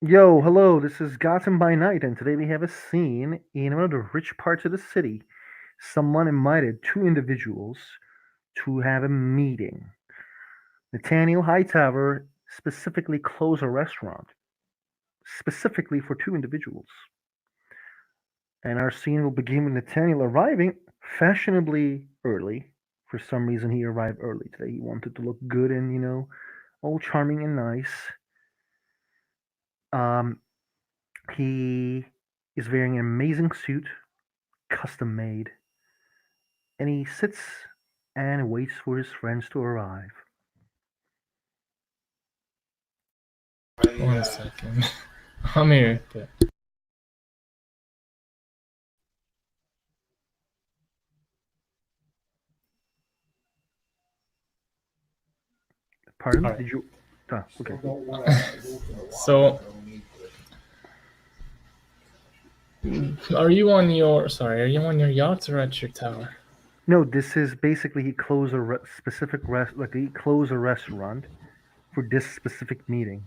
Yo, hello, this is Gotham by Night, and today we have a scene in one of the rich parts of the city. Someone invited two individuals to have a meeting. Nathaniel Hightower specifically closed a restaurant, specifically for two individuals. And our scene will begin with Nathaniel arriving fashionably early. For some reason, he arrived early today. He wanted to look good and, all charming and nice. Um, he is wearing an amazing suit, custom made, and he sits and waits for his friends to arrive. One second. I'm here. Pardon? All right. Did you? Ah, okay. So, are you on your? Sorry, are you on your yacht or at your tower? No, this is basically he closed a specific like he closed a restaurant for this specific meeting,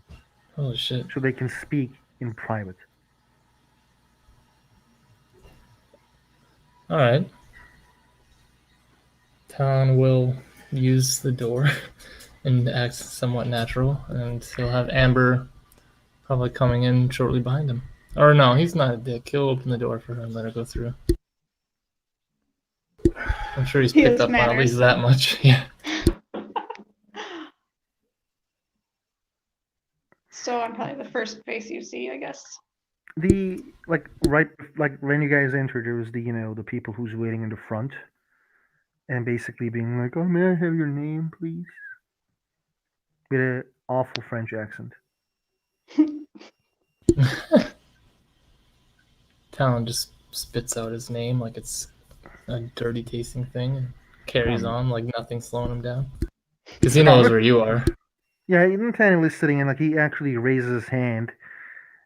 Holy shit! so they can speak in private. All right. Talon will use the door and act somewhat natural, and he'll have Amber probably coming in shortly behind him. Or no, he's not a dick. He'll open the door for her and let her go through. I'm sure he's He picked has up on at least manners. that much. Yeah. So I'm probably the first face you see, I guess. The right when you guys entered, there was the people who's waiting in the front, and basically being like, "Oh, may I have your name, please?" With an awful French accent. Talon just spits out his name like it's a dirty tasting thing and carries on like nothing's slowing him down. Because he knows where you are. Yeah, Nathaniel is sitting and like he actually raises his hand,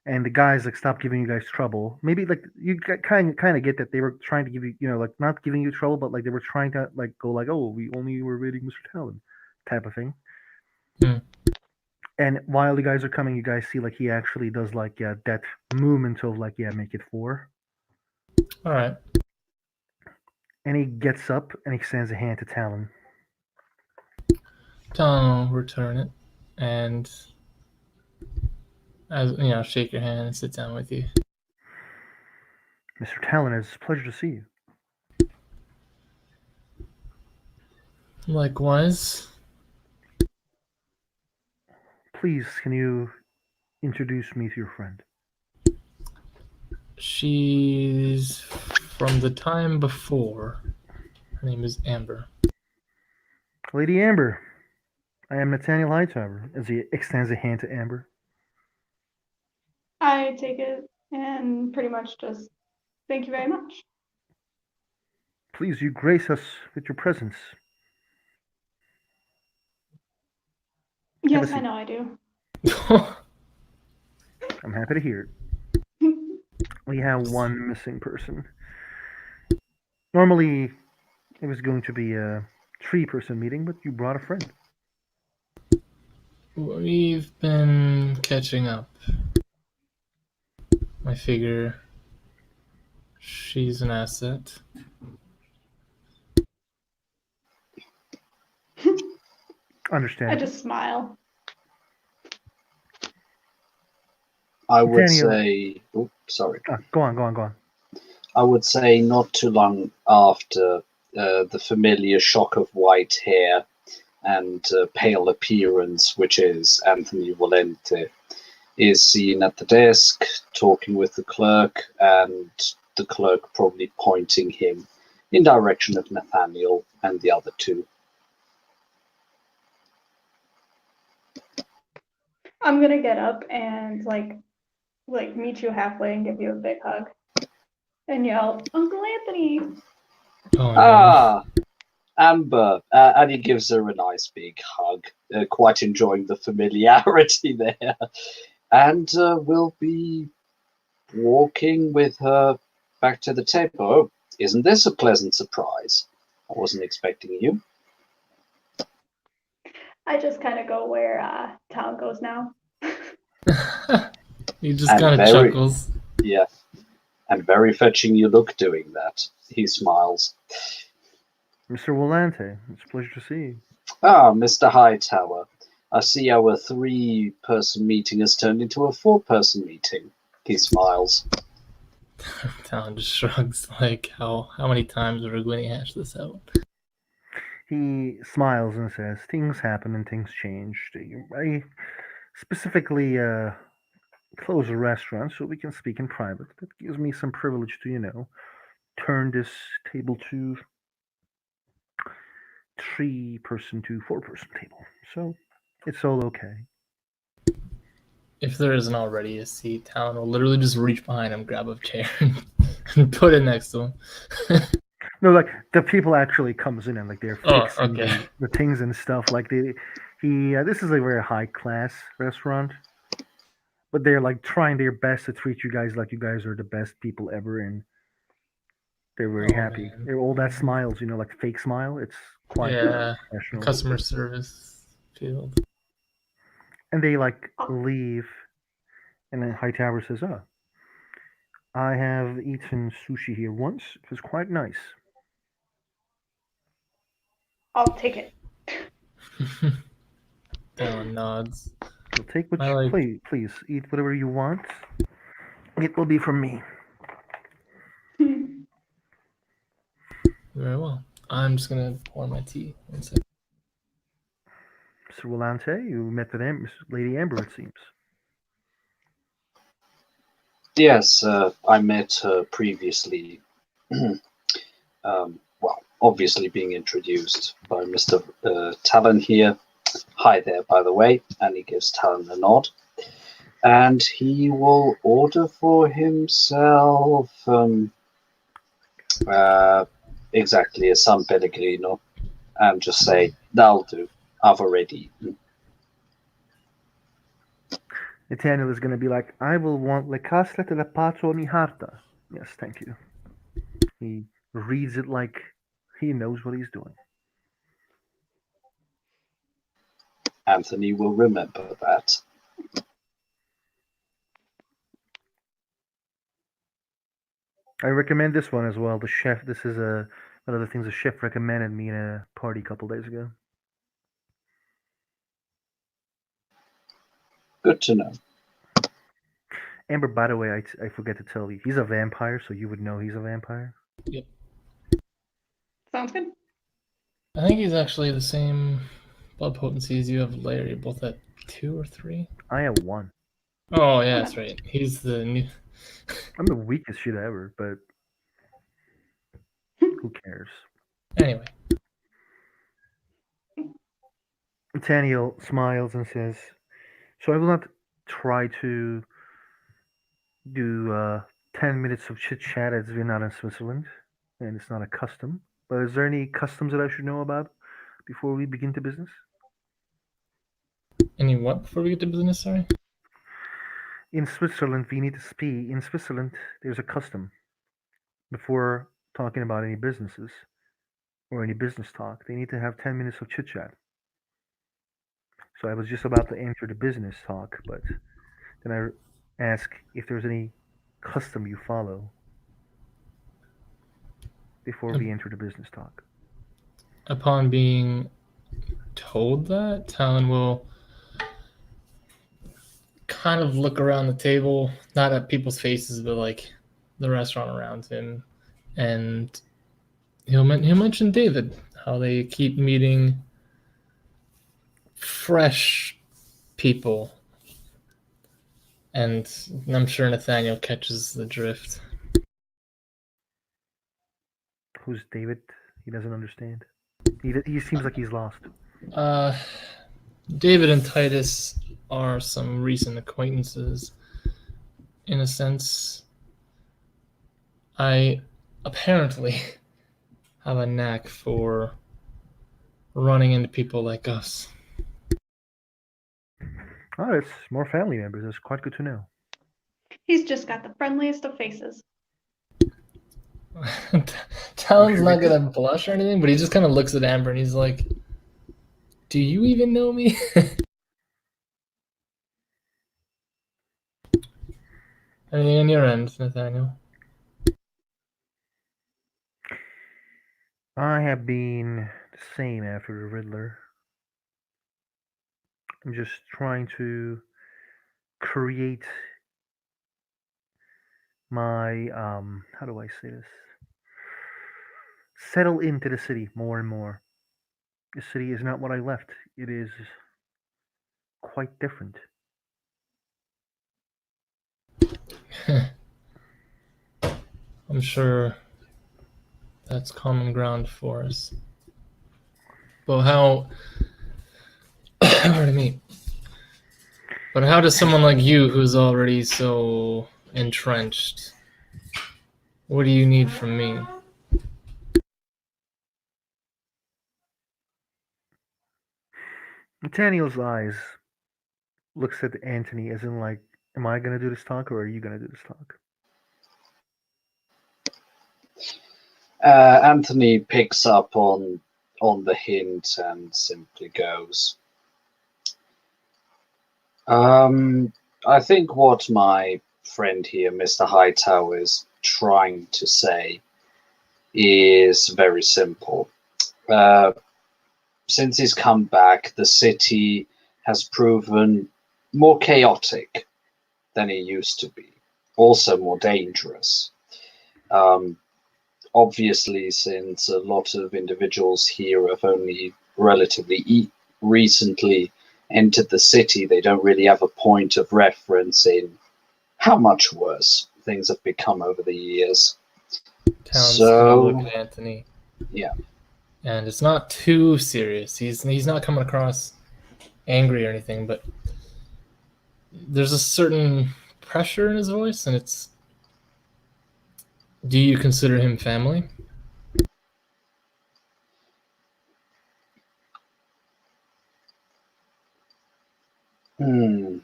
and the guys like stop giving you guys trouble. Maybe like you kind of get that they were trying to give you, like not giving you trouble, but like they were trying to like go like, oh, we only were waiting Mr. Talon, type of thing. Hmm. And while the guys are coming, you guys see like he actually does like that movement of like make it four, All right. and he gets up and he extends a hand to Talon. Talon will return it and, as you know, shake your hand and sit down with you. Mr. Talon, it's a pleasure to see you. Likewise. Please, can you introduce me to your friend? She's from the time before. Her name is Amber. Lady Amber, I am Nathaniel Hightower, as he extends a hand to Amber. I take it and pretty much just thank you very much. Please, you grace us with your presence. Have a Yes, I seat. know I do. I'm happy to hear it. We have one missing person. Normally, it was going to be a three-person meeting, but you brought a friend. We've been catching up. I figure she's an asset. I Understandable. just smile. I would Nathaniel, say, oh, sorry. go on. I would say not too long after the familiar shock of white hair and pale appearance, which is Anthony Valente, is seen at the desk talking with the clerk, and the clerk probably pointing him in direction of Nathaniel and the other two. I'm gonna get up and like meet you halfway and give you a big hug and yell, Uncle Anthony. Oh, no. Ah, Amber, and he gives her a nice big hug, quite enjoying the familiarity there. And we'll be walking with her back to the table. Oh, isn't this a pleasant surprise? I wasn't expecting you. I just kind of go where Town goes now. He just And kind of very- chuckles. Yeah. And very fetching you look doing that. He smiles. Mr. Volante, it's a pleasure to see you. Ah, Mr. Hightower. I see our 3-person meeting has turned into a 4-person meeting. He smiles. Talon just shrugs, like, how many times are we going to hash this out? He smiles and says, "Things happen and things change. I specifically close a restaurant so we can speak in private. That gives me some privilege to, turn this table to 3-person to 4-person table. So it's all okay." If there isn't already a seat, Talon will literally just reach behind him, grab a chair, and put it next to him. No, like the people actually comes in and like they're Oh, fixing okay. the things and stuff. Like this is a very high class restaurant, but they're like trying their best to treat you guys like you guys are the best people ever, and they're very Oh, happy. man. They're all that smiles, like fake smile. It's quite Yeah, professional. customer service field. And they like leave, and then Hightower says, "Oh, I have eaten sushi here once. It was quite nice." I'll take it. Talon nods. So take what I you like- please eat whatever you want. It will be from me. Very well. I'm just gonna pour my tea. One second. Mr. Volante, you met with Lady Amber, it seems. Yes, I met her previously. Well, obviously being introduced by Mr. Talon here. Hi there, by the way. And he gives Talon a nod. And he will order for himself exactly a San Pellegrino and just say, "That'll do. I've already eaten." Nathaniel is going to be like, "I will want le castle della pato mi harta." Yes, thank you. He reads it like he knows what he's doing. Anthony will remember that. I recommend this one as well. The chef, this is one of the things the chef recommended me in a party a couple days ago. Good to know. Amber, by the way, I forget to tell you, he's a vampire, so you would know he's a vampire. Sounds good. I think he's actually the same blood potency as you have, Larry, both at 2 or 3. I have 1. Oh yeah, that's right. He's the new. I'm the weakest shit ever, but who cares? Anyway, Nathaniel smiles and says, "So I will not try to do 10 minutes of chit chat as we're not in Switzerland and it's not a custom. But is there any customs that I should know about before we begin to business?" any what before we get to business? Sorry. In Switzerland, we need to speak. In Switzerland, there's a custom before talking about any businesses or any business talk. They need to have 10 minutes of chit chat. So I was just about to enter the business talk, but then I ask if there's any custom you follow before we enter the business talk. Upon being told that, Talon will kind of look around the table, not at people's faces, but like the restaurant around him, and he'll mention David, how they keep meeting fresh people, and I'm sure Nathaniel catches the drift. Who's David? He doesn't understand. He seems like he's lost. David and Titus are some recent acquaintances. In a sense, I apparently have a knack for running into people like us. Oh, it's more family members. That's quite good to know. He's just got the friendliest of faces. Talon's not gonna blush or anything, but he just kind of looks at Amber and he's like, "Do you even know me?" Anything on your end, Nathaniel? I have been the same after the Riddler. I'm just trying to create my how do I say this? Settle into the city more and more. The city is not what I left. It is quite different. I'm sure that's common ground for us. But how? Pardon me. But how does someone like you, who's already so entrenched, what do you need from me? Nathaniel's eyes looks at Anthony as in like, am I gonna do this talk or are you gonna do this talk? Anthony picks up on the hint and simply goes, I think what my friend here, Mr. Hightower, is trying to say is very simple. Since he's come back, the city has proven more chaotic than it used to be, also more dangerous. Um, Obviously, since a lot of individuals here have only relatively recently entered the city, they don't really have a point of reference in how much worse things have become over the years. Town's gonna look So, at Anthony, yeah. and it's not too serious. He's not coming across angry or anything, but there's a certain pressure in his voice, and it's. Do you consider him family? Hmm.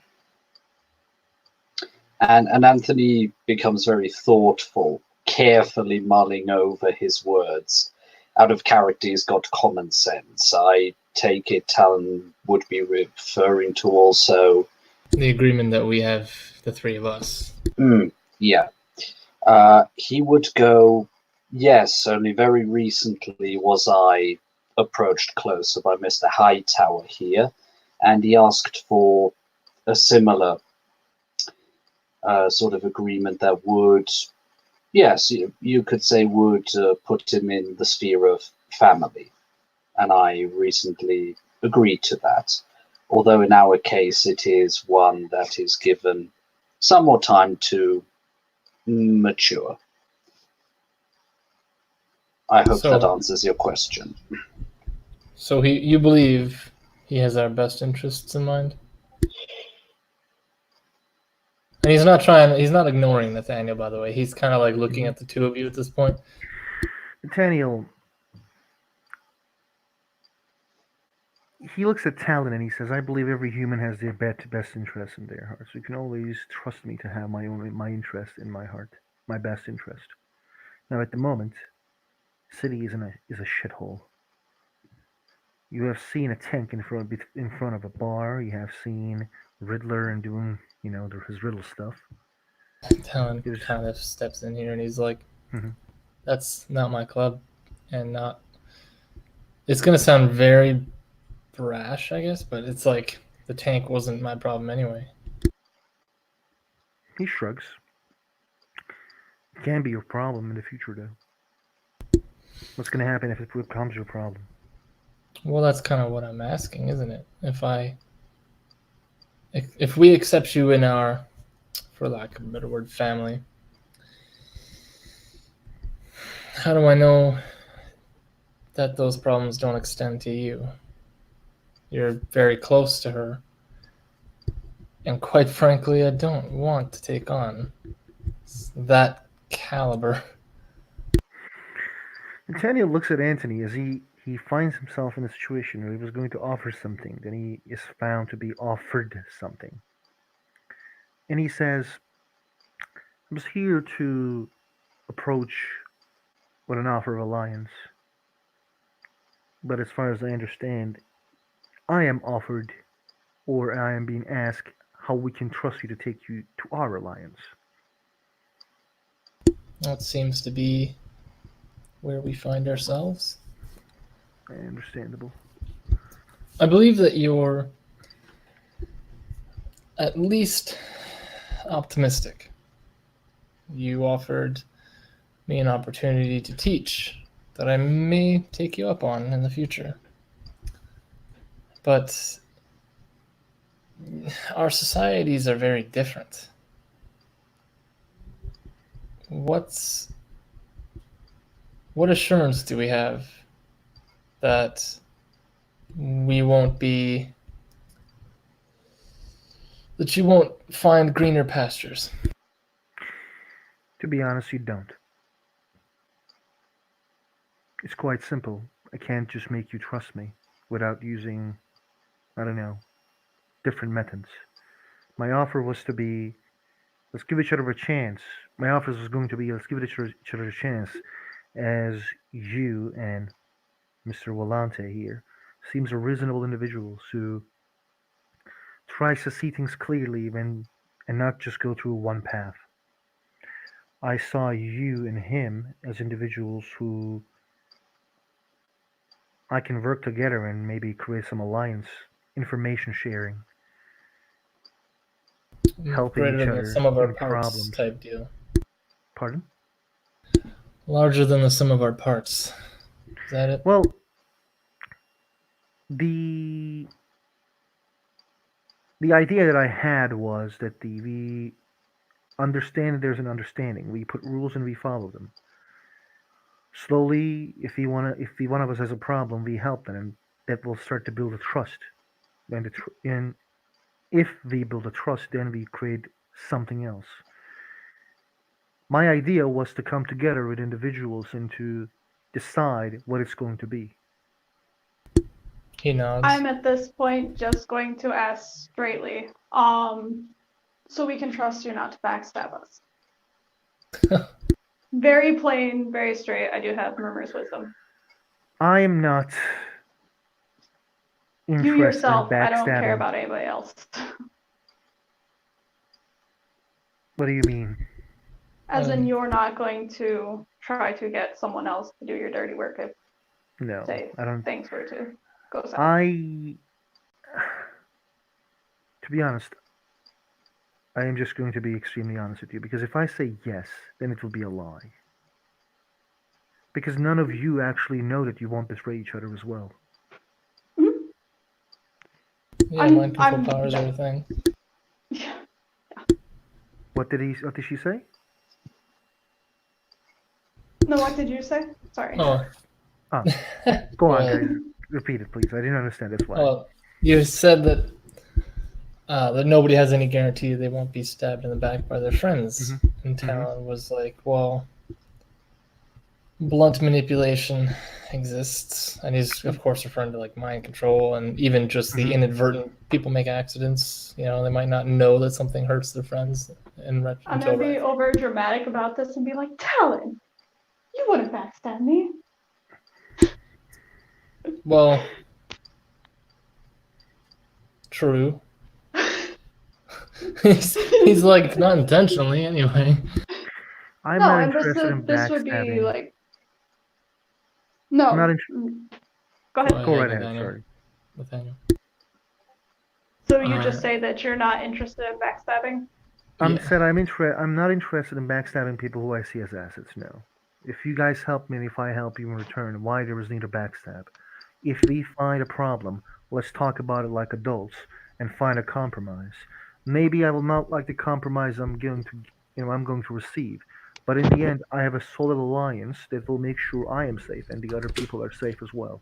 And Anthony becomes very thoughtful, carefully mulling over his words. Out of character, he's got common sense. I take it Talon would be referring to also. The agreement that we have, the three of us. Yeah. He would go, yes, only very recently was I approached closer by Mr. Hightower here, and he asked for a similar sort of agreement that would, yes, you could say would put him in the sphere of family. And I recently agreed to that. Although in our case, it is one that is given some more time to mature. I hope that So, answers your question. so you believe he has our best interests in mind? And he's not trying. He's not ignoring Nathaniel, by the way. He's kind of like looking at the two of you at this point. Nathaniel, he looks at Talon and he says, I believe every human has their best interest in their heart. So you can always trust me to have my interest in my heart, my best interest. Now at the moment, city is a shithole. You have seen a tank in front of a bar. You have seen Riddler and doing his riddle stuff. Talon There's kind of steps in here and he's like, Mhm. "That's not my club," and not. It's gonna sound very brash, I guess, but it's like the tank wasn't my problem anyway. He shrugs. It can be your problem in the future, though. What's going to happen if it becomes your problem? Well, that's kind of what I'm asking, isn't it? If we accept you in our, for lack of a better word, family, how do I know that those problems don't extend to you? You're very close to her, and quite frankly, I don't want to take on that caliber. Nathaniel looks at Anthony as he finds himself in a situation where he was going to offer something, then he is found to be offered something. And he says, I'm just here to approach with an offer of alliance. But as far as I understand, I am offered or I am being asked how we can trust you to take you to our alliance. That seems to be where we find ourselves. Understandable. I believe that you're at least optimistic. You offered me an opportunity to teach that I may take you up on in the future. But our societies are very different. What assurance do we have that we won't be that you won't find greener pastures? To be honest, you don't. It's quite simple. I can't just make you trust me without using, I don't know, different methods. My offer was to be, let's give each other a chance. My offer was going to be, let's give each other a chance, as you and Mr. Volante here seems a reasonable individual who tries to see things clearly and not just go through one path. I saw you and him as individuals who I can work together and maybe create some alliance, information sharing, helping Greater each than the other sum of our in parts problems. type deal. Pardon? Larger than the sum of our parts. Is that it? Well, the idea that I had was that we understand that there's an understanding. We put rules and we follow them. Slowly, if one of us has a problem, we help them, and that will start to build a trust. And if we build a trust, then we create something else. My idea was to come together with individuals and to decide what it's going to be. He nods. I'm at this point just going to ask straightly, so we can trust you not to backstab us. Very plain, very straight. I do have murmur's wisdom. I am not You interested yourself, in I don't care backstabbing. about anybody else. What do you mean? As in, you're not going to try to get someone else to do your dirty work if, No, say, I don't. things were to go south. To be honest, I am just going to be extremely honest with you, because if I say yes, then it will be a lie. Because none of you actually know that you won't betray each other as well. Yeah, mind control powers are a thing. Yeah. What did she say? No, what did you say? Sorry. Oh. Go on, guys. Repeat it, please. I didn't understand. That's why. Oh, you said that that nobody has any guarantee they won't be stabbed in the back by their friends. And Talon was like, well, blunt manipulation exists. And he's, of course, referring to like mind control and even just the inadvertent people make accidents. You know, they might not know that something hurts their friends. I'm going to be over dramatic about this and be like, Talon, you wouldn't backstab me. Well, true. he's like, not intentionally anyway. I'm not interested in this would be backstabbing. like, no. I'm not Go ahead. Go right ahead. Sorry. Nathaniel. So you just say that you're not interested in backstabbing? I'm not interested in backstabbing people who I see as assets. No. If you guys help me and if I help you in return, why there is need a backstab? If we find a problem, let's talk about it like adults and find a compromise. Maybe I will not like the compromise I'm going to receive, but in the end, I have a solid alliance that will make sure I am safe and the other people are safe as well.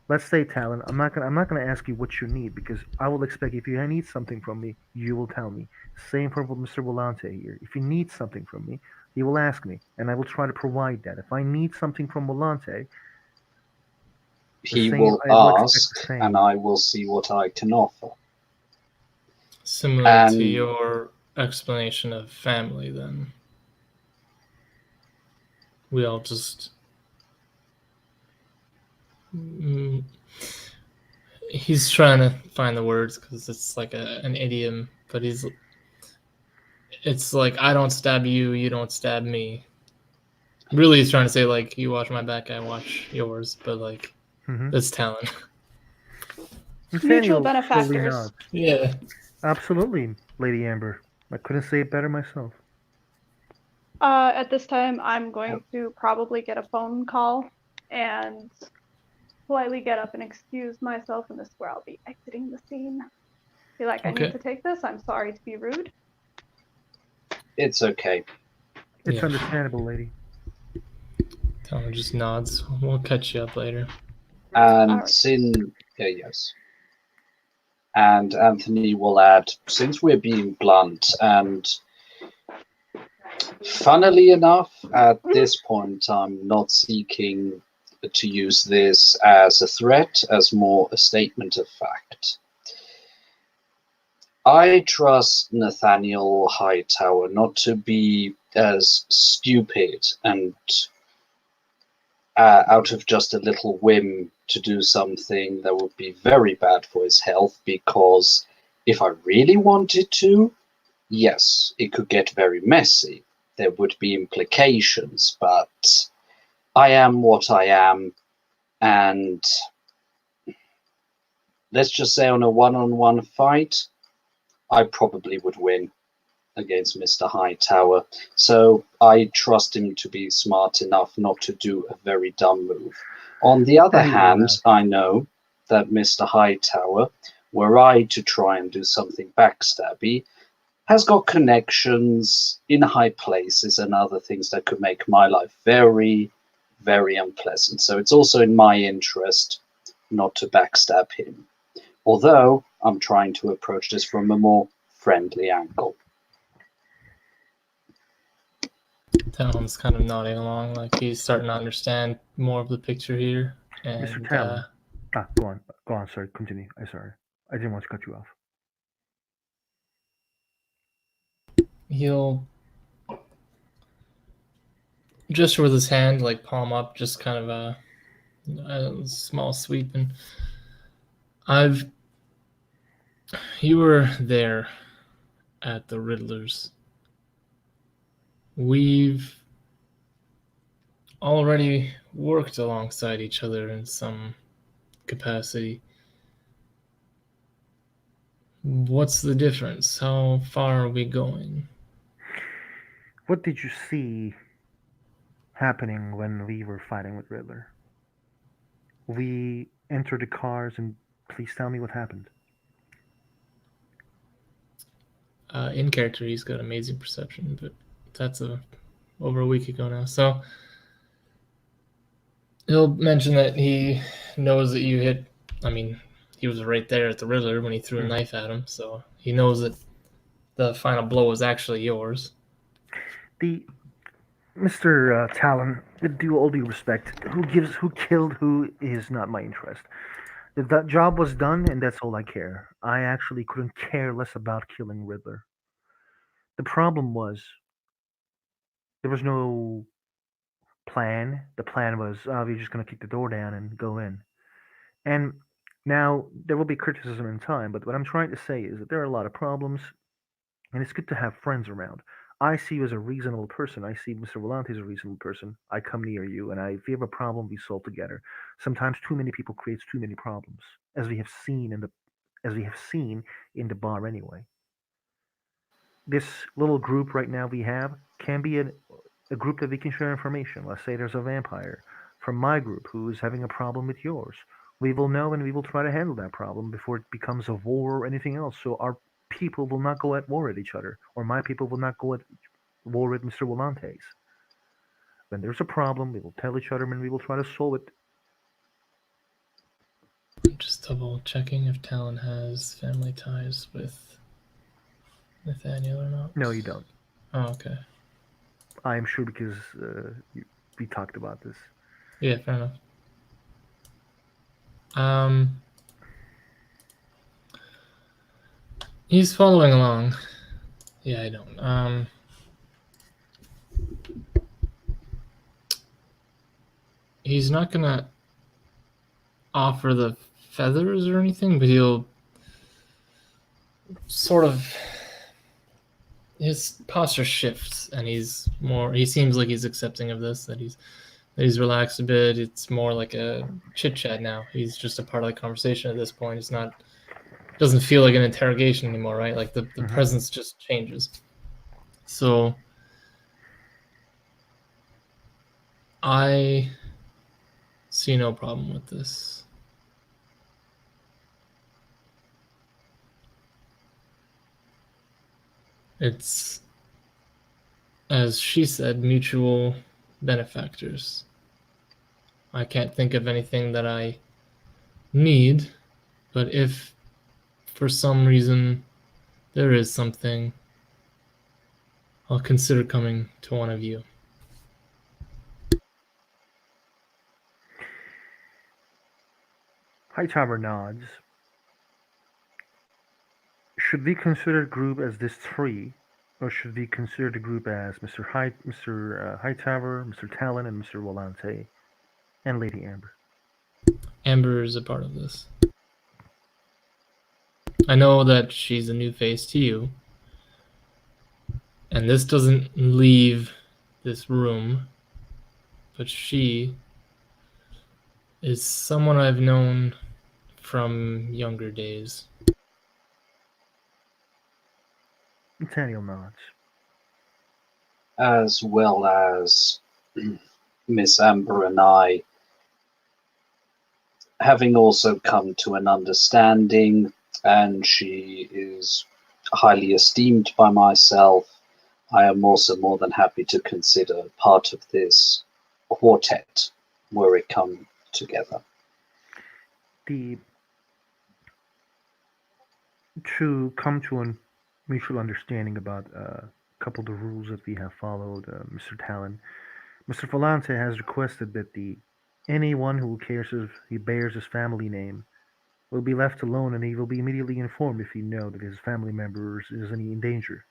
Let's say, Talon, I'm not gonna ask you what you need, because I will expect if you need something from me, you will tell me. Same for Mr. Volante here. If he needs something from me, he will ask me, and I will try to provide that. If I need something from Volante, he will ask, and I will see what I can offer. Similar to your explanation of family, then. We all just... He's trying to find the words because it's like an idiom, but it's like, I don't stab you, you don't stab me. Really, he's trying to say, like, you watch my back, I watch yours, but, like, Mm-hmm. that's Talon. Nathaniel slowly benefactors. nods. Yeah. Absolutely, Lady Amber. I couldn't say it better myself. At this time, I'm going to probably get a phone call and politely get up and excuse myself, and this is where I'll be exiting the scene. Be like, I Okay. need to take this. I'm sorry to be rude. It's okay. It's Yeah. understandable, lady. Talon just nods. We'll catch you up later. And Alright. yes. And Anthony will add, since we're being blunt, and funnily enough, at this point, I'm not seeking to use this as a threat, as more a statement of fact. I trust Nathaniel Hightower not to be as stupid and out of just a little whim to do something that would be very bad for his health, because if I really wanted to, yes, it could get very messy. There would be implications, but I am what I am, and let's just say on a one-on-one fight, I probably would win against Mr. Hightower. So I trust him to be smart enough not to do a very dumb move. On the other hand, I know that Mr. Hightower, were I to try and do something backstabby, has got connections in high places and other things that could make my life very, very unpleasant. So it's also in my interest not to backstab him. Although I'm trying to approach this from a more friendly angle. Talon's kind of nodding along, like he's starting to understand more of the picture here. And Mr. Talon. Go on, sorry, continue. I'm sorry. I didn't want to cut you off. he'll gesture with his hand, like palm up, just kind of a small sweep. And you were there at the Riddler's. We've already worked alongside each other in some capacity. What's the difference? How far are we going? What did you see happening when we were fighting with Riddler? We entered the cars, and please tell me what happened. In character, he's got amazing perception, but that's over a week ago now. So he'll mention that he knows that you hit. I mean, he was right there at the Riddler when he threw a knife at him, so he knows that the final blow was actually yours. Mr. Talon, with all due respect, who killed who is not my interest. That job was done, and that's all I care. I actually couldn't care less about killing Riddler. The problem was there was no plan. The plan was, we're just going to kick the door down and go in. And now there will be criticism in time, but what I'm trying to say is that there are a lot of problems, and it's good to have friends around. I see you as a reasonable person. I see Mr. Volante as a reasonable person. I come near you, and if you have a problem, we solve together. Sometimes too many people creates too many problems, as we have seen in the bar anyway. This little group right now we have can be a group that we can share information. Let's say there's a vampire from my group who is having a problem with yours. We will know, and we will try to handle that problem before it becomes a war or anything else. So our people will not go at war with each other, or my people will not go at war with Mr. Volantes. When there's a problem, we will tell each other and we will try to solve it. I'm just double checking if Talon has family ties with Nathaniel or not. No, you don't. Oh, okay. I'm sure because we talked about this. Yeah, fair enough. He's following along. Yeah, I don't. He's not gonna offer the feathers or anything, but he'll his posture shifts, and he seems like he's accepting of this, that he's relaxed a bit. It's more like a chit chat now. He's just a part of the conversation at this point. It's not, doesn't feel like an interrogation anymore, right? Like the presence just changes. So I see no problem with this. It's, as she said, mutual benefactors. I can't think of anything that I need, but if for some reason there is something, I'll consider coming to one of you. Hightower nods. Should we consider the group as this three, or should we consider the group as Mr. Hightower, Mr. Talon, and Mr. Volante, and Lady Amber? Amber is a part of this. I know that she's a new face to you, and this doesn't leave this room, but she is someone I've known from younger days. Nathaniel nods. As well as Miss Amber and I, having also come to an understanding, and she is highly esteemed by myself, I am also more than happy to consider part of this quartet where it come together. To come to a mutual understanding about a couple of the rules that we have followed, Mr. Talon, Mr. Volante has requested that anyone who cares if he bears his family name will be left alone, and he will be immediately informed if he know that his family member is in danger.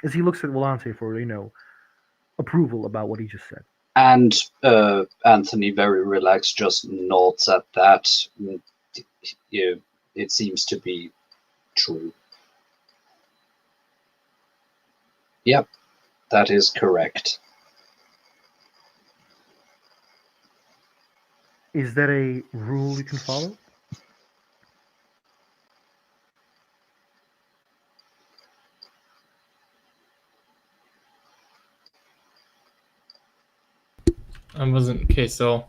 As he looks at Volante for approval about what he just said. And Anthony, very relaxed, just nods at that. It seems to be true. Yep, that is correct. Is that a rule you can follow? I wasn't, okay, so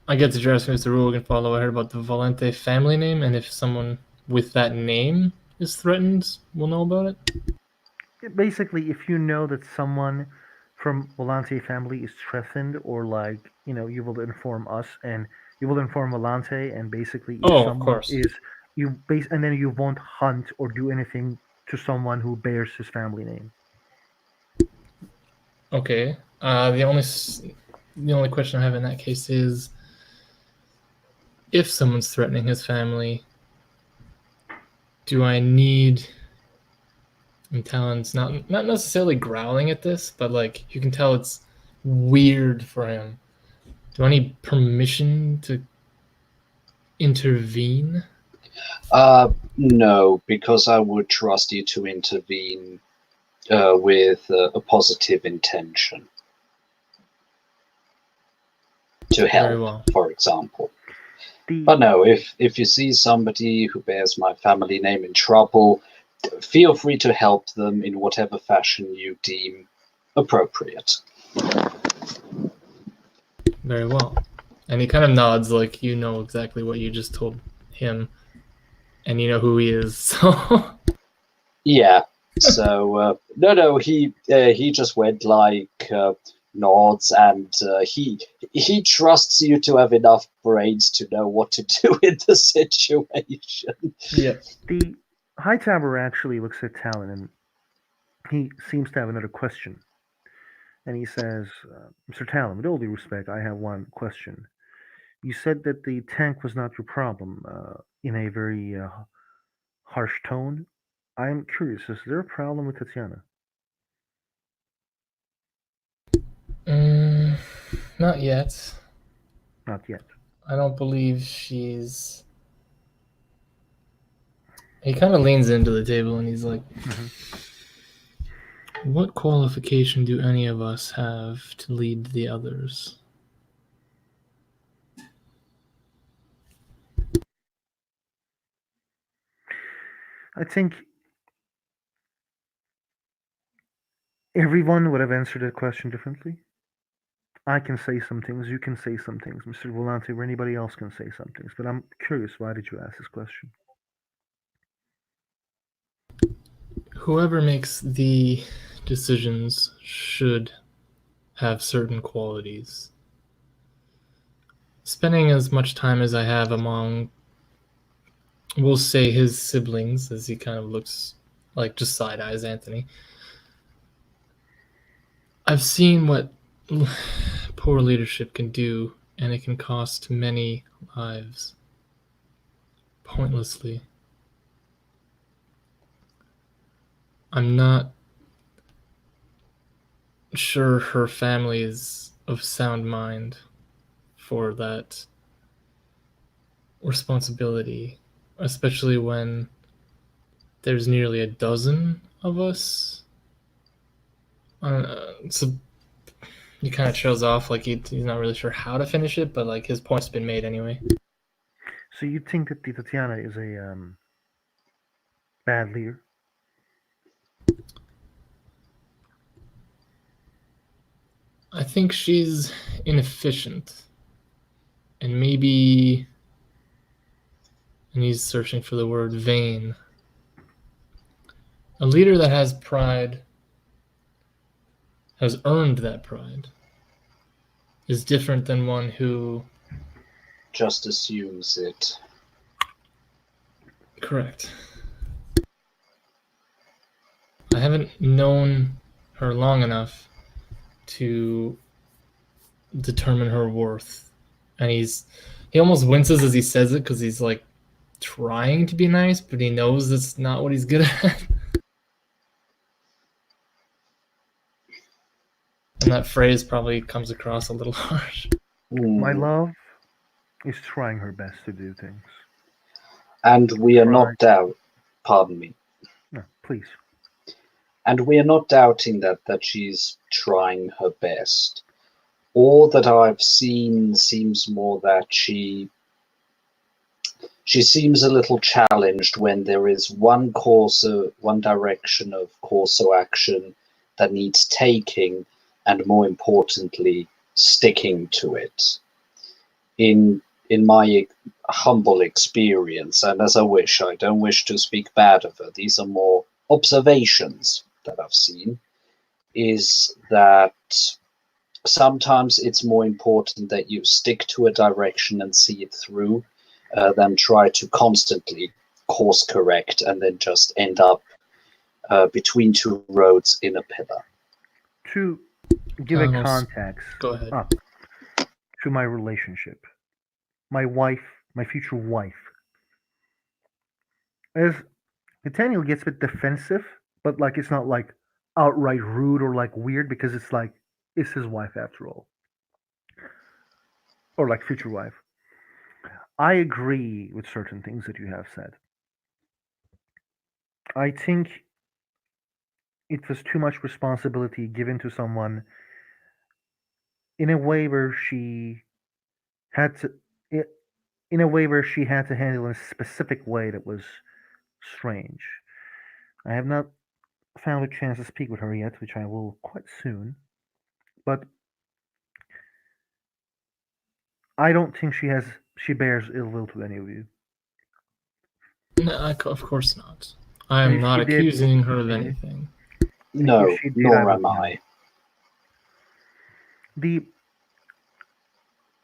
I get that you're asking us the rule we can follow. I heard about the Volante family name, and if someone with that name is threatened, we'll know about it? Basically, if you know that someone from Volante family is threatened, or you will inform us, and you will inform Volante, and basically if Oh, of someone course. is and then you won't hunt or do anything to someone who bears his family name. Okay. The only question I have in that case is, if someone's threatening his family, do I need? And Talon's not necessarily growling at this, but like you can tell it's weird for him. Do I need permission to intervene? No, because I would trust you to intervene with a positive intention. To help, Very well. for example. But no, if you see somebody who bears my family name in trouble, feel free to help them in whatever fashion you deem appropriate. Very well. And he kind of nods like you know exactly what you just told him, and you know who he is. So yeah. So no, he just went like nods, and he trusts you to have enough brains to know what to do in the situation. Yeah. The Hightower actually looks at Talon, and he seems to have another question. And he says, Mr. Talon, with all due respect, I have one question. You said that the tank was not your problem, in a very harsh tone. I am curious, is there a problem with Tatiana? Not yet. Not yet. I don't believe she's. He kind of leans into the table and he's like, What qualification do any of us have to lead the others? I think everyone would have answered that question differently. I can say some things, you can say some things, Mr. Volante, or anybody else can say some things, but I'm curious, why did you ask this question? Whoever makes the decisions should have certain qualities. Spending as much time as I have among, we'll say, his siblings, as he kind of looks like just side eyes Anthony, I've seen what poor leadership can do, and it can cost many lives pointlessly. I'm not sure her family is of sound mind for that responsibility, especially when there's nearly a dozen of us. So he kind of shows off like he's not really sure how to finish it, but like his point's been made anyway. So you think that Tatiana is a bad leader? I think she's inefficient, and maybe, and he's searching for the word, vain. A leader that has pride, has earned that pride, is different than one who just assumes it. Correct. I haven't known her long enough to determine her worth, and he almost winces as he says it because he's like trying to be nice, but he knows that's not what he's good at. And that phrase probably comes across a little harsh. My love is trying her best to do things. And we are not pardon me. No, please. And we are not doubting that she's trying her best. All that I've seen seems more that she seems a little challenged when there is one direction of course of action that needs taking, and more importantly, sticking to it. In my humble experience, and as I don't wish to speak bad of her, these are more observations that I've seen, is that sometimes it's more important that you stick to a direction and see it through than try to constantly course correct and then just end up between two roads in a pillar. To give a context Go ahead. To my relationship, my wife, my future wife, as Nathaniel gets a bit defensive, but like it's not like outright rude or like weird, because it's like it's his wife after all, or like future wife. I agree with certain things that you have said. I think it was too much responsibility given to someone in a way where she had to in a way where she had to handle in a specific way that was strange. I have not found a chance to speak with her yet, which I will quite soon. But I don't think she bears ill will to any of you. No, of course not. I am not accusing her of anything. No, nor am I.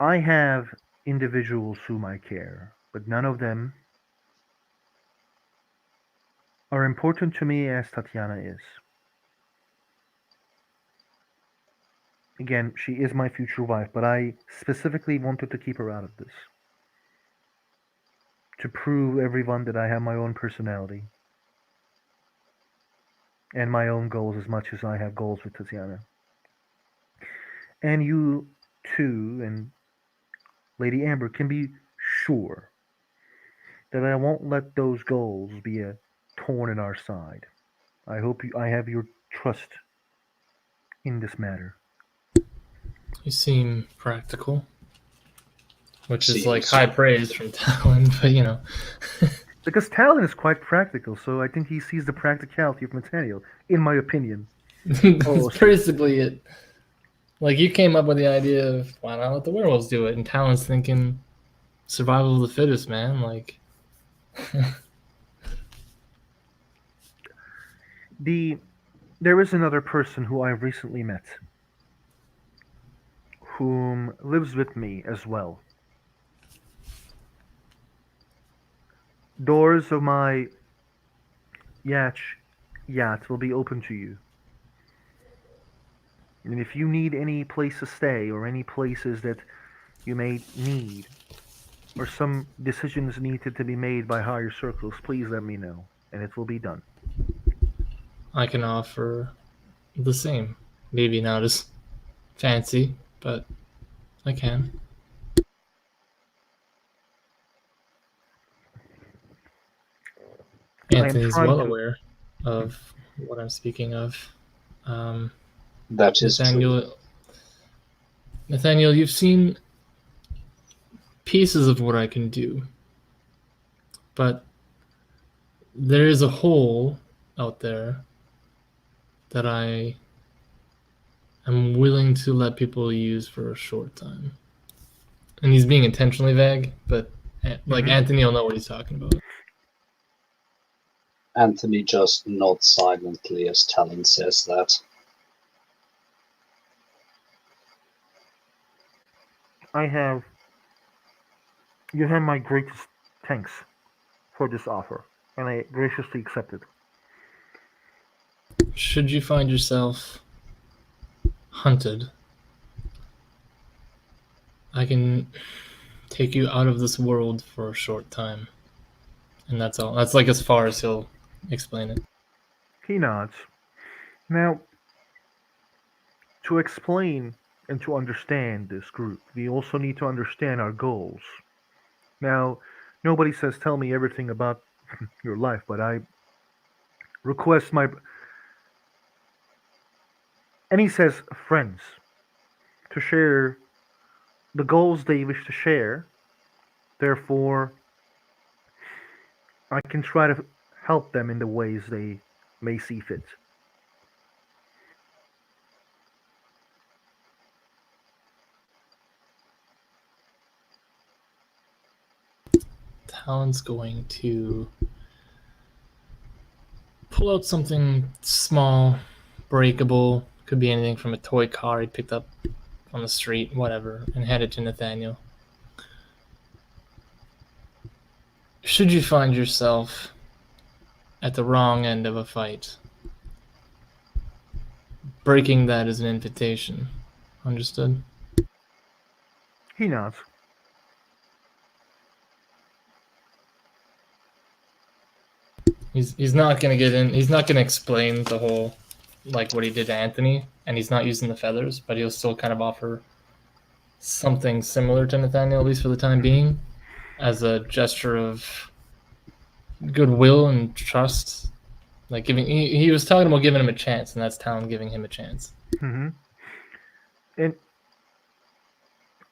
I have individuals whom I care, but none of them are important to me as Tatiana is. Again, she is my future wife, but I specifically wanted to keep her out of this. To prove everyone that I have my own personality and my own goals as much as I have goals with Tatiana. And you too, and Lady Amber, can be sure that I won't let those goals be a thorn in our side. I hope I have your trust in this matter? You seem practical, which is like Seems- high praise from Talon, but you know. Because Talon is quite practical, so I think he sees the practicality of Nathaniel, in my opinion. Oh, That's basically it. Like, you came up with the idea of why not let the werewolves do it, and Talon's thinking survival of the fittest, man. Like, There is another person who I recently met, whom lives with me as well. Doors of my yacht will be open to you. And if you need any place to stay or any places that you may need or some decisions needed to be made by higher circles, please let me know and it will be done. I can offer the same. Maybe not as fancy, but I can. I am Anthony's trying well to. aware of what I'm speaking of. Um, That is true. Nathaniel, you've seen pieces of what I can do, but there is a hole out there that I am willing to let people use for a short time. And he's being intentionally vague, but like Anthony will know what he's talking about. Anthony just nods silently as Talon says that. You have my greatest thanks for this offer, and I graciously accept it. Should you find yourself hunted, I can take you out of this world for a short time. And that's all. That's like as far as he'll explain it. He nods. Now, to explain and to understand this group, we also need to understand our goals. Now, nobody says tell me everything about your life, but I request my. And he says friends to share the goals they wish to share. Therefore, I can try to help them in the ways they may see fit. Talon's going to pull out something small, breakable. Could be anything from a toy car he picked up on the street, whatever, and hand it to Nathaniel. Should you find yourself at the wrong end of a fight, breaking that is an invitation. Understood? He nods. He's not gonna get in. He's not gonna explain the whole, like what he did to Anthony, and he's not using the feathers, but he'll still kind of offer something similar to Nathaniel, at least for the time being, as a gesture of goodwill and trust. Like giving, he was talking about giving him a chance, and that's Talon giving him a chance. Mm-hmm. And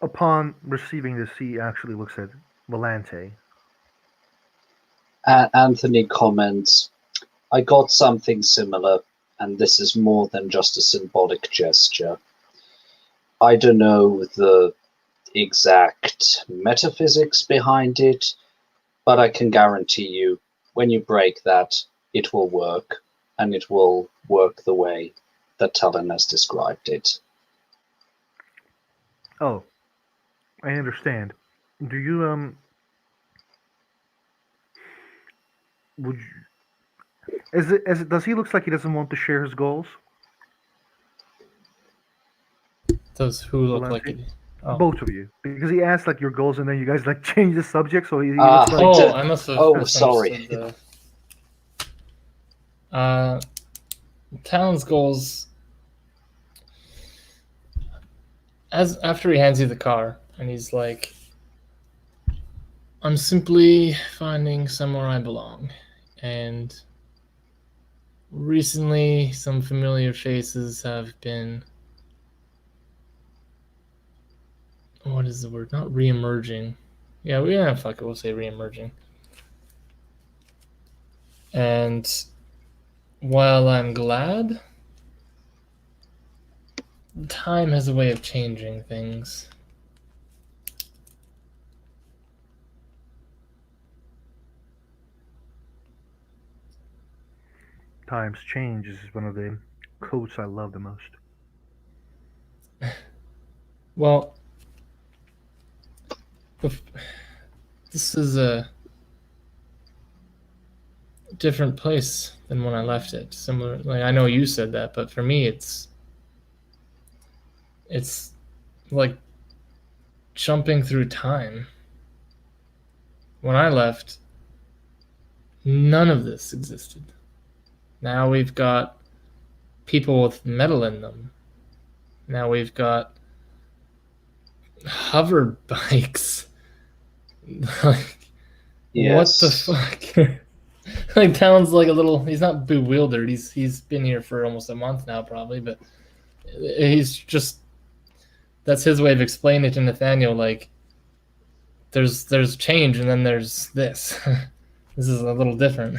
upon receiving this, he actually looks at Volante. Anthony comments, I got something similar, and this is more than just a symbolic gesture. I don't know the exact metaphysics behind it, but I can guarantee you, when you break that, it will work, and it will work the way that Talon has described it. Oh, I understand. Do you would you, does he looks like he doesn't want to share his goals? Does who look like Valenti? it? Oh. Both of you, because he asked like your goals, and then you guys like change the subject, so he Ah, looks like. Oh, I must have sorry. misunderstood the. Talon's goals. As after he hands you the car, and he's like, I'm simply finding somewhere I belong, and recently some familiar faces have been, what is the word? Not re-emerging. Yeah, fuck it, we'll say re-emerging. And while I'm glad, time has a way of changing things. Times change is one of the quotes I love the most. Well, this is a different place than when I left it. Similar, like I know you said that, but for me, it's like jumping through time. When I left, none of this existed. Now we've got people with metal in them. Now we've got hover bikes. Like, what the Yes. fuck? Like, Talon's like a little. He's not bewildered. He's been here for almost a month now, probably, but he's just. That's his way of explaining it to Nathaniel. Like, there's change, and then there's this. This is a little different.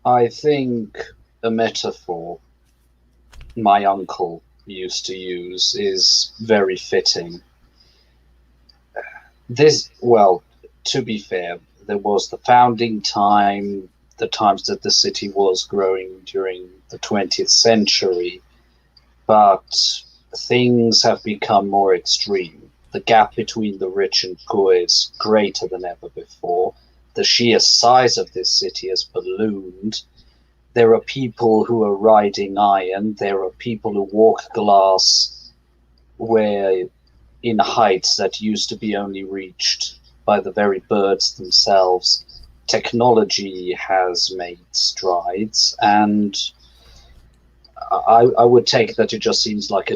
I think a metaphor my uncle used to use is very fitting. Well, to be fair, there was the founding time, the times that the city was growing during the 20th century, but things have become more extreme. The gap between the rich and poor is greater than ever before. The sheer size of this city has ballooned. There are people who are riding iron. There are people who walk glass where in heights that used to be only reached by the very birds themselves. Technology has made strides, and I would take that it just seems like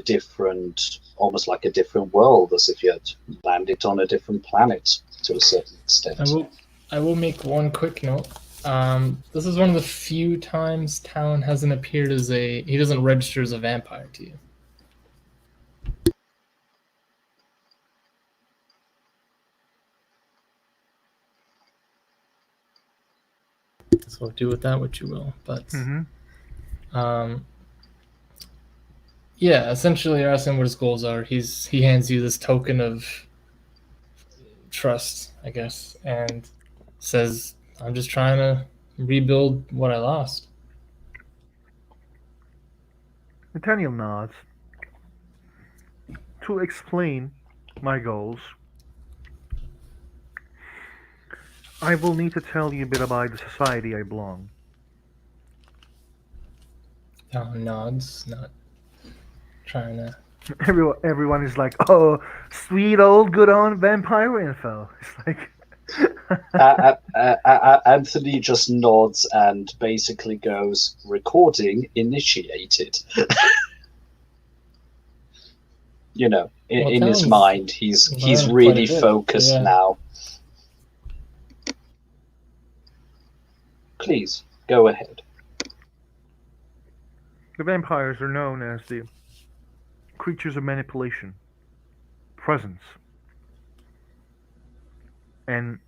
almost like a different world, as if you had landed on a different planet to a certain extent. I will make one quick note. This is one of the few times Talon hasn't appeared as he doesn't register as a vampire to you. So do with that what you will. But yeah, essentially you're asking what his goals are. He hands you this token of trust, I guess, and says, I'm just trying to rebuild what I lost. Nathaniel nods. To explain my goals, I will need to tell you a bit about the society I belong. Talon nods, not trying to. Everyone is like, "Oh, sweet old good on vampire info." It's like. Anthony just nods and basically goes, "Recording initiated." You know, in his mind, he's really focused now. Please go ahead. The vampires are known as the creatures of manipulation, presence, and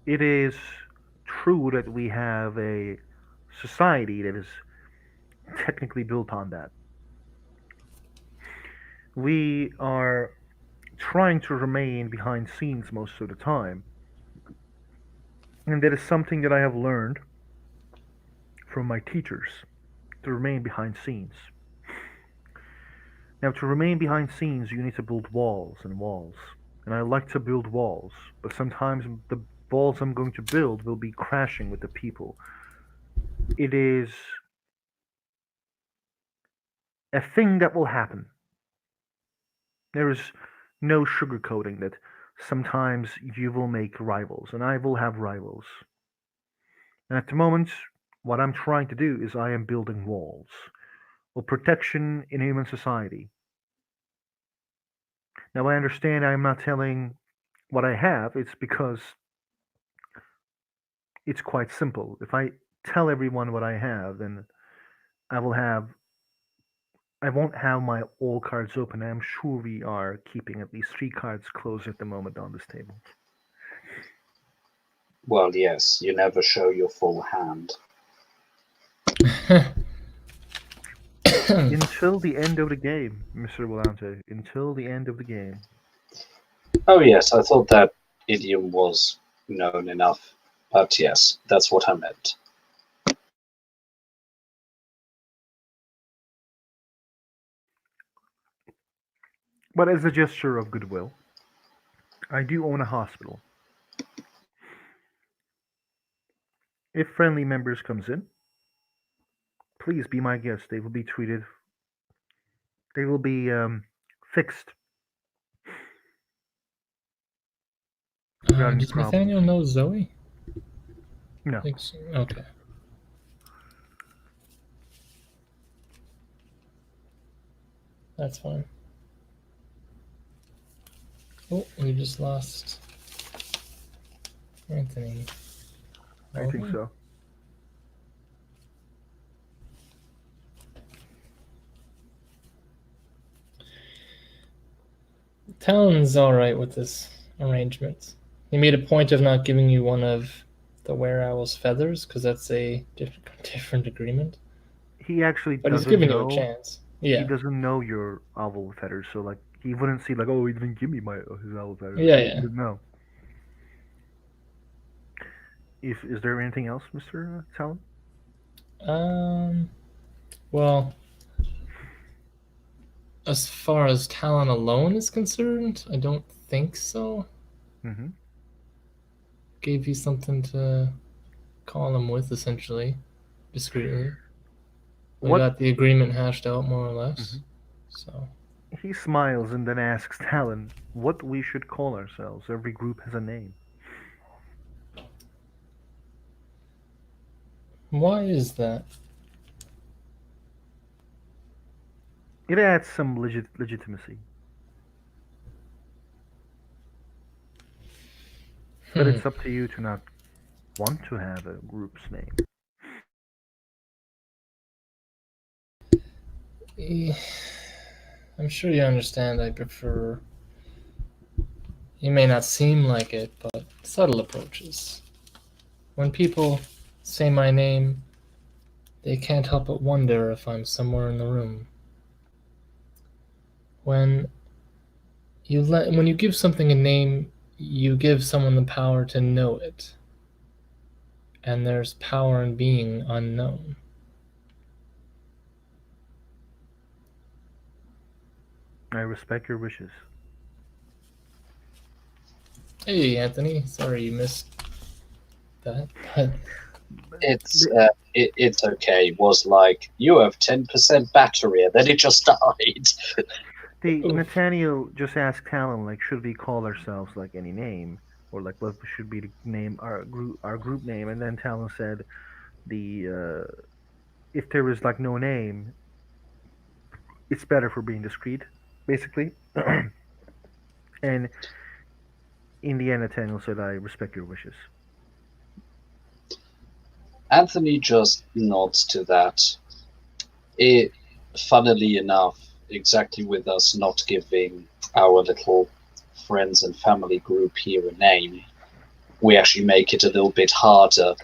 it is true that we have a society that is technically built on that. We are trying to remain behind scenes most of the time, and that is something that I have learned from my teachers, to remain behind scenes. Now, to remain behind scenes, you need to build walls and walls. And I like to build walls, but sometimes the walls I'm going to build will be crashing with the people. It is a thing that will happen. There is no sugarcoating that sometimes you will make rivals, and I will have rivals. And at the moment, what I'm trying to do is I am building walls of protection in human society. Now, I understand I'm not telling what I have, it's because it's quite simple. If I tell everyone what I have, then I will have I won't have my all cards open. I'm sure we are keeping at least 3 cards closed at the moment on this table. Well, yes, you never show your full hand. Until the end of the game, Mr. Volante. Until the end of the game. Oh, yes, I thought that idiom was known enough. But yes, that's what I meant. But as a gesture of goodwill, I do own a hospital. If friendly members comes in, please be my guest. They will be treated. They will be fixed without any Does problems. Nathaniel know Zoe? No. Okay. That's fine. Oh, we just lost Anthony. I think so. Talon's alright with this arrangement. He made a point of not giving you one of the Were Owl's feathers because that's a different agreement. He actually But he's doesn't giving know. you a chance. He Yeah. doesn't know your owl feathers, so like he wouldn't see like, oh, he didn't give me his owl feathers. Yeah, He yeah. wouldn't know. Is there anything else, Mr. Talon? Well, as far as Talon alone is concerned, I don't think so. Mm-hmm. Gave you something to call him with, essentially, discreetly. We got the agreement hashed out, more or less. Mm-hmm. So he smiles and then asks Talon what we should call ourselves. Every group has a name. why is that? It adds some legitimacy. But it's up to you to not want to have a group's name. I'm sure you understand I prefer. You may not seem like it, but subtle approaches. When people say my name, they can't help but wonder if I'm somewhere in the room. When you give something a name, you give someone the power to know it. And there's power in being unknown. I respect your wishes. Hey, Anthony. Sorry you missed that. But It's okay. It was like, you have 10% battery, and then it just died. Nathaniel just asked Talon, like, should we call ourselves like any name, or like what should be the name our group name? And then Talon said, if there is like no name, it's better for being discreet, basically. And in the end, Nathaniel said, I respect your wishes. Anthony just nods to that. Funnily enough, exactly with us not giving our little friends and family group here a name, we actually make it a little bit harder,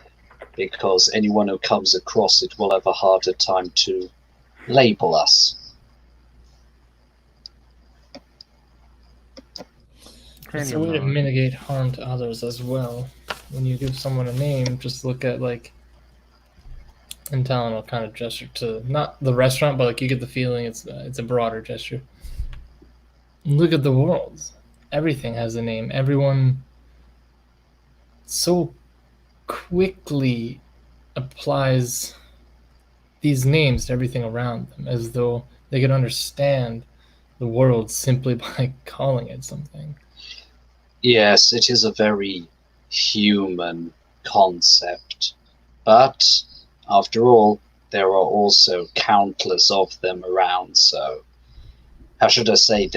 because anyone who comes across it will have a harder time to label us. It's a way to mitigate harm to others as well. When you give someone a name, just look at like, and Talon will kind of gesture to not the restaurant, but like you get the feeling it's a broader gesture. Look at the world. Everything has a name. Everyone so quickly applies these names to everything around them, as though they could understand the world simply by calling it something. Yes, it is a very human concept, but after all, there are also countless of them around, so how should I say,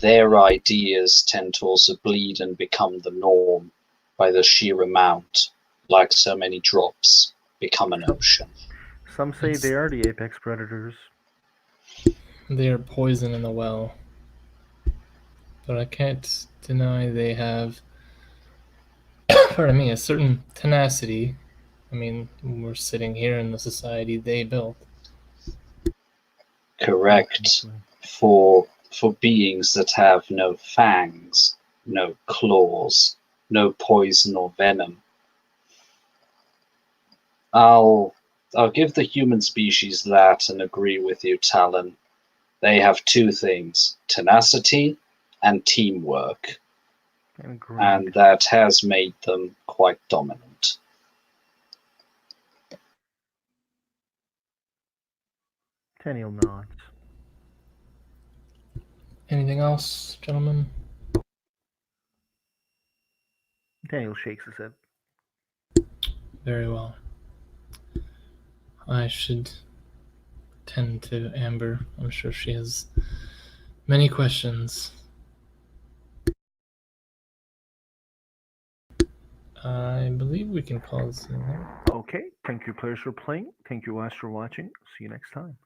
their ideas tend to also bleed and become the norm by the sheer amount. like so many drops, become an ocean. Some say It's- they are the apex predators. They are poison in the well. But I can't deny they have, pardon me, a certain tenacity. I mean, we're sitting here in the society they built. Correct. Definitely. For beings that have no fangs, no claws, no poison or venom. I'll give the human species that and agree with you, Talon. They have two things: tenacity and teamwork, Agreed. and that has made them quite dominant. Tenniel nods. Anything else, gentlemen? Daniel shakes his head. Very well. I should tend to Amber. I'm sure she has many questions. I believe we can call this in there. Okay, thank you players for playing. Thank you guys for watching. See you next time.